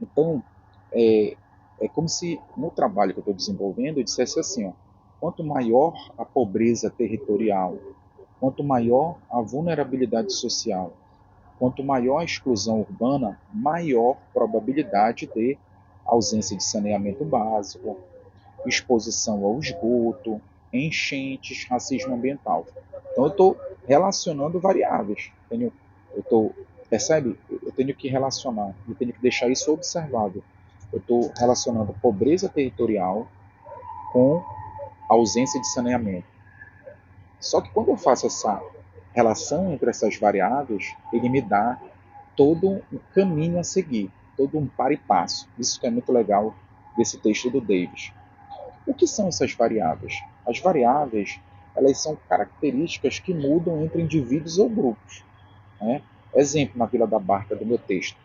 Então, é, é como se no trabalho que eu estou desenvolvendo eu dissesse assim, ó, quanto maior a pobreza territorial, quanto maior a vulnerabilidade social, quanto maior a exclusão urbana, maior probabilidade de ausência de saneamento básico, exposição ao esgoto, enchentes, racismo ambiental. Então eu estou relacionando variáveis. Eu tô, percebe? Eu tenho que relacionar, eu tenho que deixar isso observável. Eu estou relacionando pobreza territorial com ausência de saneamento. Só que quando eu faço essa relação entre essas variáveis, ele me dá todo um caminho a seguir, todo um par e passo. Isso que é muito legal desse texto do Davis. O que são essas variáveis? As variáveis, elas são características que mudam entre indivíduos ou grupos, né? Exemplo na Vila da Barca do meu texto.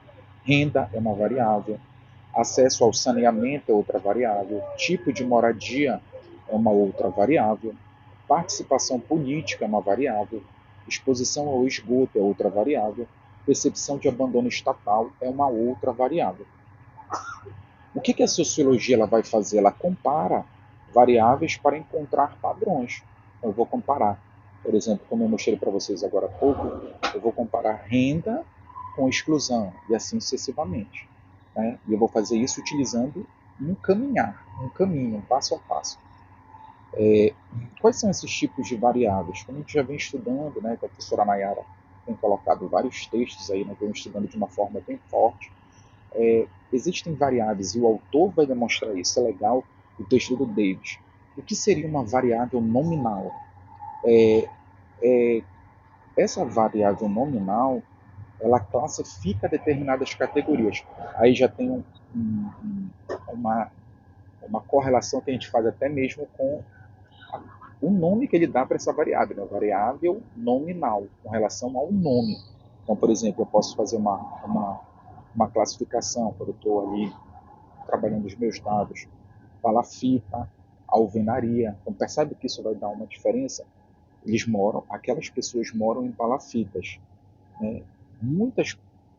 Renda é uma variável, acesso ao saneamento é outra variável, tipo de moradia é uma outra variável, participação política é uma variável, exposição ao esgoto é outra variável, percepção de abandono estatal é uma outra variável. O que a sociologia ela vai fazer? Ela compara variáveis para encontrar padrões. Então, eu vou comparar, por exemplo, como eu mostrei para vocês agora há pouco, eu vou comparar renda com exclusão e assim sucessivamente. Né? E eu vou fazer isso utilizando um caminhar, um caminho, um passo a passo. Quais são esses tipos de variáveis? Como a gente já vem estudando, né, que a professora Nayara tem colocado vários textos aí, né, que eu venho estudando de uma forma bem forte, existem variáveis e o autor vai demonstrar isso. É legal o texto do Davis. O que seria uma variável nominal? É, essa variável nominal ela classifica determinadas categorias. Aí já tem um, uma, uma correlação que a gente faz até mesmo com o nome que ele dá para essa variável, né? Variável nominal, com relação ao nome. Então, por exemplo, eu posso fazer uma classificação, quando eu estou ali trabalhando os meus dados, palafita, alvenaria. Então percebe que isso vai dar uma diferença? Aquelas pessoas moram em palafitas, né? Muitas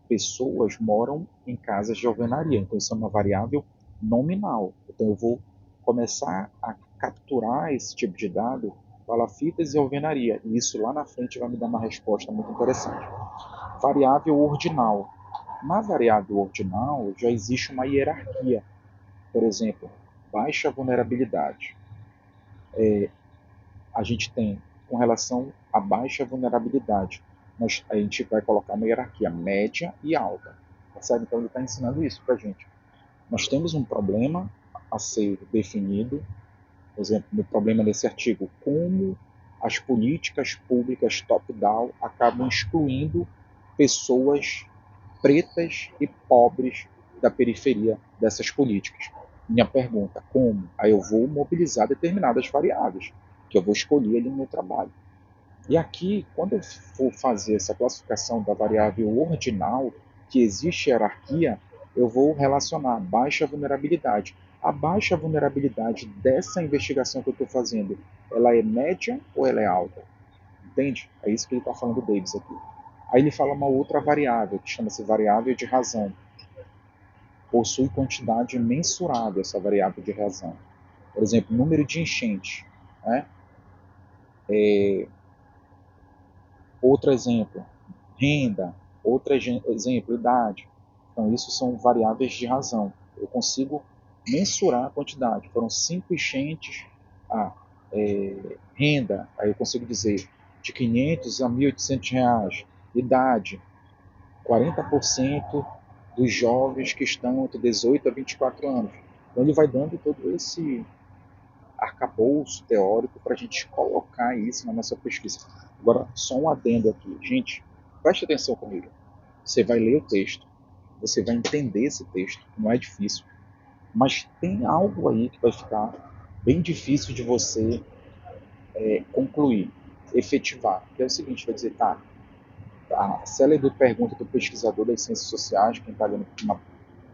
pessoas moram em casas de alvenaria, então isso é uma variável nominal. Então eu vou começar a capturar esse tipo de dado, palafitas e alvenaria, e isso lá na frente vai me dar uma resposta muito interessante. Variável ordinal. Na variável ordinal já existe uma hierarquia. Por exemplo, baixa vulnerabilidade. A gente tem, com relação à baixa vulnerabilidade, a gente vai colocar uma hierarquia média e alta. Percebe? Então ele está ensinando isso para a gente. Nós temos um problema a ser definido, por exemplo, no problema nesse artigo, como as políticas públicas top-down acabam excluindo pessoas pretas e pobres da periferia dessas políticas. Minha pergunta, como? Aí eu vou mobilizar determinadas variáveis que eu vou escolher ali no meu trabalho. E aqui, quando eu for fazer essa classificação da variável ordinal, que existe hierarquia, eu vou relacionar baixa vulnerabilidade. A baixa vulnerabilidade dessa investigação que eu estou fazendo, ela é média ou ela é alta? Entende? É isso que ele está falando do Davis aqui. Aí ele fala uma outra variável, que chama-se variável de razão. Possui quantidade mensurável essa variável de razão. Por exemplo, número de enchentes. Né? Outro exemplo, renda. Outro exemplo, idade. Então, isso são variáveis de razão. Eu consigo mensurar a quantidade. Foram 5 enchentes. Ah, renda. Aí eu consigo dizer de 500 a 1.800 reais. Idade, 40% dos jovens que estão entre 18 a 24 anos. Então ele vai dando todo esse arcabouço teórico para a gente colocar isso na nossa pesquisa. Agora, só um adendo aqui. Gente, preste atenção comigo. Você vai ler o texto, você vai entender esse texto, não é difícil, mas tem algo aí que vai ficar bem difícil de você concluir, efetivar. Que é o seguinte, vai dizer, tá, a célebre pergunta do pesquisador das ciências sociais, quem está lendo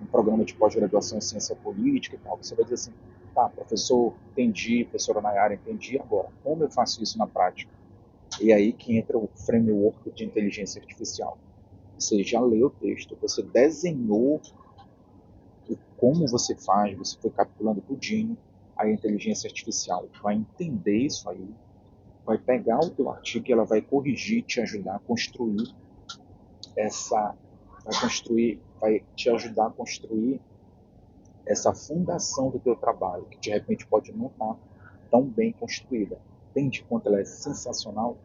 um programa de pós-graduação em ciência política e tal, você vai dizer assim, tá, professor, entendi, professora Nayara, entendi, agora, como eu faço isso na prática? E aí que entra o framework de inteligência artificial. Você já leu o texto, você desenhou como você faz, você foi capitulando tudinho, aí a inteligência artificial vai entender isso aí, vai pegar o teu artigo e ela vai corrigir, te ajudar a construir essa, vai te ajudar a construir essa fundação do teu trabalho, que de repente pode não estar tão bem construída. Entende quanto ela é sensacional?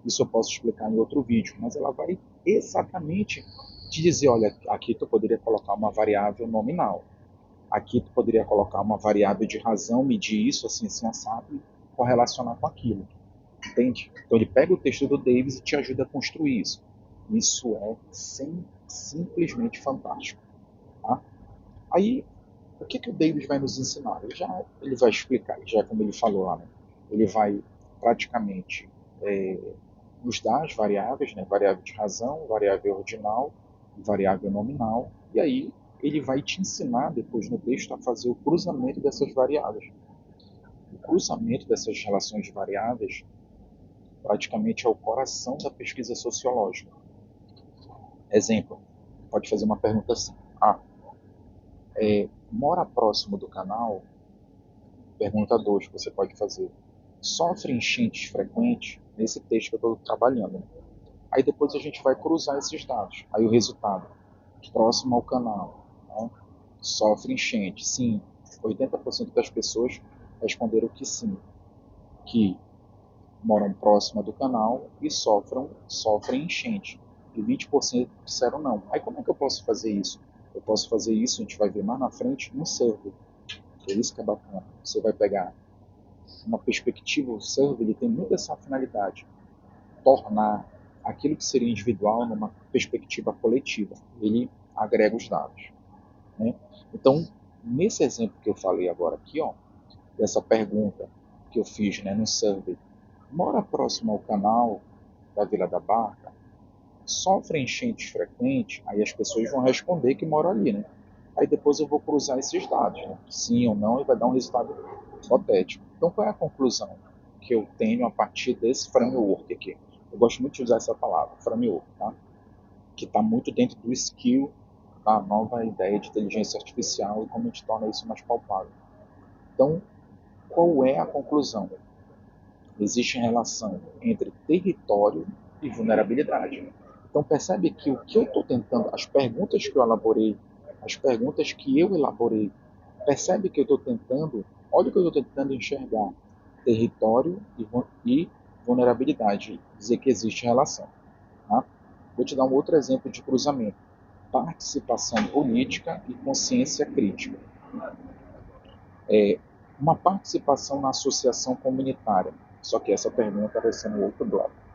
Isso eu posso explicar em outro vídeo, mas ela vai exatamente te dizer, olha, aqui tu poderia colocar uma variável nominal, aqui tu poderia colocar uma variável de razão, medir isso, assim, assim, assado, e correlacionar com aquilo. Entende? Então ele pega o texto do Davis e te ajuda a construir isso. Isso é simplesmente fantástico. Tá? Aí, o que, que o Davis vai nos ensinar? Ele vai explicar, já como ele falou lá, né? Ele vai praticamente nos dar as variáveis, né? Variável de razão, variável ordinal, variável nominal, e aí ele vai te ensinar depois no texto a fazer o cruzamento dessas variáveis. O cruzamento dessas relações de variáveis praticamente é o coração da pesquisa sociológica. Exemplo, pode fazer uma pergunta assim: mora próximo do canal? Pergunta 2 que você pode fazer: sofre enchentes frequentes? Nesse texto que eu estou trabalhando. Aí depois a gente vai cruzar esses dados. Aí o resultado: próximo ao canal, né? Sofre enchente? Sim. 80% das pessoas responderam que sim, que moram próxima do canal e sofrem enchente. E 20% disseram não. Aí como é que eu posso fazer isso? Eu posso fazer isso, a gente vai ver mais na frente, no survey. É isso que é bacana. Você vai pegar uma perspectiva, o survey ele tem muito essa finalidade, tornar aquilo que seria individual numa perspectiva coletiva. Ele agrega os dados. Né? Então, nesse exemplo que eu falei agora aqui, ó, dessa pergunta que eu fiz, né, no survey, mora próximo ao canal da Vila da Barca, sofre enchentes frequentes, aí as pessoas vão responder que moram ali, né? Aí depois eu vou cruzar esses dados, né? Sim ou não, e vai dar um resultado hipotético. Então qual é a conclusão que eu tenho a partir desse framework aqui? Eu gosto muito de usar essa palavra, framework, tá? Que está muito dentro do skill da nova ideia de inteligência artificial e como a gente torna isso mais palpável. Então, qual é a conclusão? Existe relação entre território e vulnerabilidade. Então percebe que o que eu estou tentando, as perguntas que eu elaborei, percebe que eu estou tentando, olha o que eu estou tentando enxergar, território e vulnerabilidade, dizer que existe relação. Tá? Vou te dar um outro exemplo de cruzamento: participação política e consciência crítica. Uma participação na associação comunitária. Só que essa pergunta vai ser no outro bloco.